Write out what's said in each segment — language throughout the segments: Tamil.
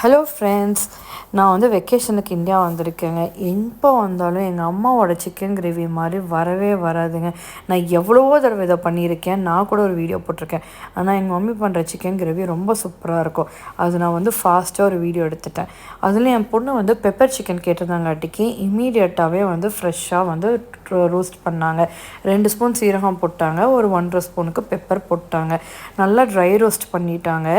ஹலோ ஃப்ரெண்ட்ஸ், நான் வந்து வெக்கேஷனுக்கு இந்தியா வந்திருக்கேங்க. எப்போ வந்தாலும் எங்கள் அம்மாவோட சிக்கன் கிரேவி மாதிரி வரவே வராதுங்க. நான் எவ்வளவோ தடவை இதை பண்ணியிருக்கேன், நான் கூட ஒரு வீடியோ போட்டிருக்கேன். ஆனால் எங்கள் மம்மி பண்ணுற சிக்கன் கிரேவி ரொம்ப சூப்பராக இருக்கும். அது நான் வந்து ஃபாஸ்ட்டாக ஒரு வீடியோ எடுத்துட்டேன். அதுலேயும் என் பொண்ணு வந்து பெப்பர் சிக்கன் கேட்டிருந்தாங்காட்டிக்கு இம்மீடியட்டாகவே வந்து ஃப்ரெஷ்ஷாக வந்து ரோஸ்ட் பண்ணாங்க. 2 ஸ்பூன் சீரகம் போட்டாங்க, ஒரு 1.5 ஸ்பூனுக்கு பெப்பர் போட்டாங்க. நல்லா ட்ரை ரோஸ்ட் பண்ணிட்டாங்க.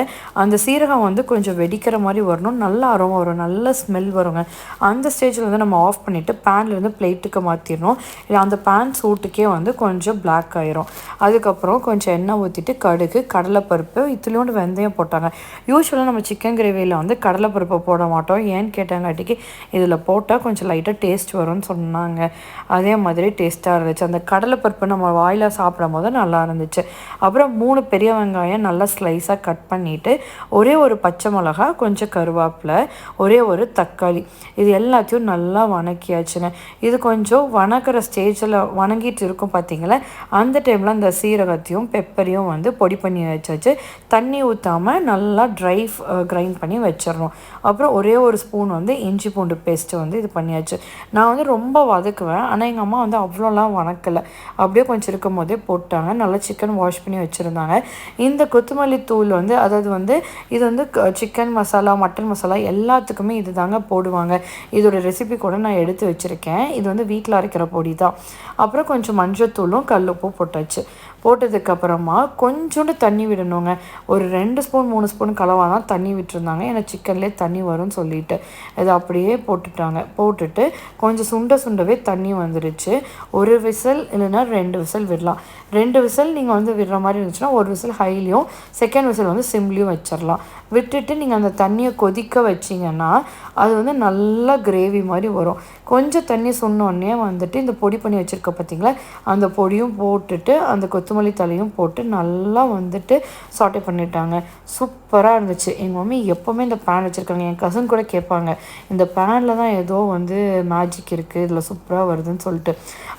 அந்த சீரகம் வந்து கொஞ்சம் வெடிக்கிற மாதிரி வரணும், நல்லா அரோமா வரும், நல்ல ஸ்மெல் வருங்க. அந்த ஸ்டேஜில் வந்து நம்ம ஆஃப் பண்ணிவிட்டு பேன்லேருந்து பிளேட்டுக்கு மாற்றிடணும். இல்லை அந்த பேன் சூட்டுக்கே வந்து கொஞ்சம் பிளாக் ஆயிரும். அதுக்கப்புறம் கொஞ்சம் எண்ணெய் ஊற்றிட்டு கடுகு, கடலைப்பருப்பு, இத்துலேயோண்டு வெந்தயம் போட்டாங்க. யூஸ்வலாக நம்ம சிக்கன் கிரேவியில் வந்து கடலைப்பருப்பை போட மாட்டோம். ஏன்னு கேட்டாங்காட்டிக்கு இதில் போட்டால் கொஞ்சம் லைட்டாக டேஸ்ட் வரும்னு சொன்னாங்க. அதே மாதிரி டேஸ்ட்டாக இருந்துச்சு. அந்த கடலைப்பருப்பு நம்ம வாயில் சாப்பிடும் போது நல்லா இருந்துச்சு. அப்புறம் 3 பெரிய வெங்காயம் நல்லா ஸ்லைஸாக கட் பண்ணிவிட்டு, ஒரே ஒரு பச்சை மிளகா, கொஞ்சம் கருவேப்பிலை, ஒரே ஒரு தக்காளி, இது எல்லாத்தையும் நல்லா வணக்கியாச்சுங்க. இது கொஞ்சம் வணக்கிற ஸ்டேஜில் வணங்கிட்டு இருக்கும் பார்த்தீங்களா, அந்த டைமில் அந்த சீரகத்தையும் பெப்பரையும் வந்து பொடி பண்ணி வச்சாச்சு. தண்ணி ஊற்றாமல் நல்லா கிரைண்ட் பண்ணி வச்சிடணும். அப்புறம் ஒரே ஒரு ஸ்பூன் வந்து இஞ்சி பூண்டு பேஸ்ட்டு வந்து இது பண்ணியாச்சு. நான் வந்து ரொம்ப வதக்குவேன், ஆனால் எங்கள் அம்மா வந்து அவ்வளோலாம் வணக்கலை, அப்படியே கொஞ்சம் இருக்கும் போதே போட்டாங்க. நல்லா சிக்கன் வாஷ் பண்ணி வச்சுருந்தாங்க. இந்த கொத்தமல்லி தூள் வந்து அதாவது வந்து இது வந்து சிக்கன் மசாலா, மட்டன் மசாலா எல்லாத்துக்குமே இது தாங்க போடுவாங்க. இதோட ரெசிபி கூட நான் எடுத்து வச்சுருக்கேன். இது வந்து வீட்டில் அரைக்கிற பொடி தான். அப்புறம் கொஞ்சம் மஞ்சத்தூளும் கல்லுப்பும் போட்டாச்சு. போட்டதுக்கப்புறமா கொஞ்சோண்டு தண்ணி விடணுங்க. ஒரு 2 ஸ்பூன் 3 ஸ்பூன் கலவாக தான் தண்ணி விட்டுருந்தாங்க, ஏன்னா சிக்கன்லேயே தண்ணி வரும்னு சொல்லிட்டு இதை அப்படியே போட்டுட்டாங்க. போட்டுட்டு கொஞ்சம் சுண்டவே தண்ணி வந்துடுச்சு. ஒரு விசில் இல்லைன்னா 2 விசில் விடலாம். 2 விசில் நீங்கள் வந்து விடுற மாதிரி இருந்துச்சுன்னா ஒரு விசில் ஹைலையும், செகண்ட் விசில் வந்து சிம்லேயும் வச்சிடலாம். விட்டுட்டு நீங்கள் அந்த தண்ணியை கொதிக்க வச்சிங்கன்னா அது வந்து நல்லா கிரேவி மாதிரி வரும். கொஞ்சம் தண்ணி சொன்னோடனே வந்துட்டு இந்த பொடி பண்ணி வச்சுருக்க பார்த்தீங்களா, அந்த பொடியும் போட்டுட்டு அந்த கொத்தமல்லி தலையும் போட்டு நல்லா வந்துட்டு சாட்டே பண்ணிட்டாங்க. சூப்பராக இருந்துச்சு. எங்கள் மம்மி எப்போவுமே இந்த பேன் வச்சுருக்காங்க. என் கசன் கூட கேட்பாங்க, இந்த பேனில் தான் ஏதோ வந்து மேஜிக் இருக்குது, இதில் சூப்பராக வருதுன்னு சொல்லிட்டு.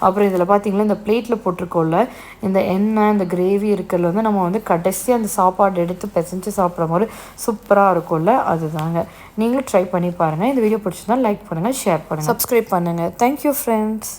அப்புறம் இதில் பார்த்தீங்களா, இந்த பிளேட்டில் போட்டிருக்கோம்ல, இந்த எண்ணெய், இந்த கிரேவி இருக்கிறதுல வந்து நம்ம வந்து கடைசியாக அந்த சாப்பாடு எடுத்து பிசைஞ்சு சாப்பிட்ற மாதிரி சூப்பராக இருக்கும்ல, அதுதாங்க. நீங்களும் ட்ரை பண்ணி பாருங்கள். இந்த வீடியோ பிடிச்சிருந்தா லைக் பண்ணுங்கள், ஷேர் பண்ணுங்கள், சப்ஸ்கிரைப் பண்ணுங்கள். Thank you friends.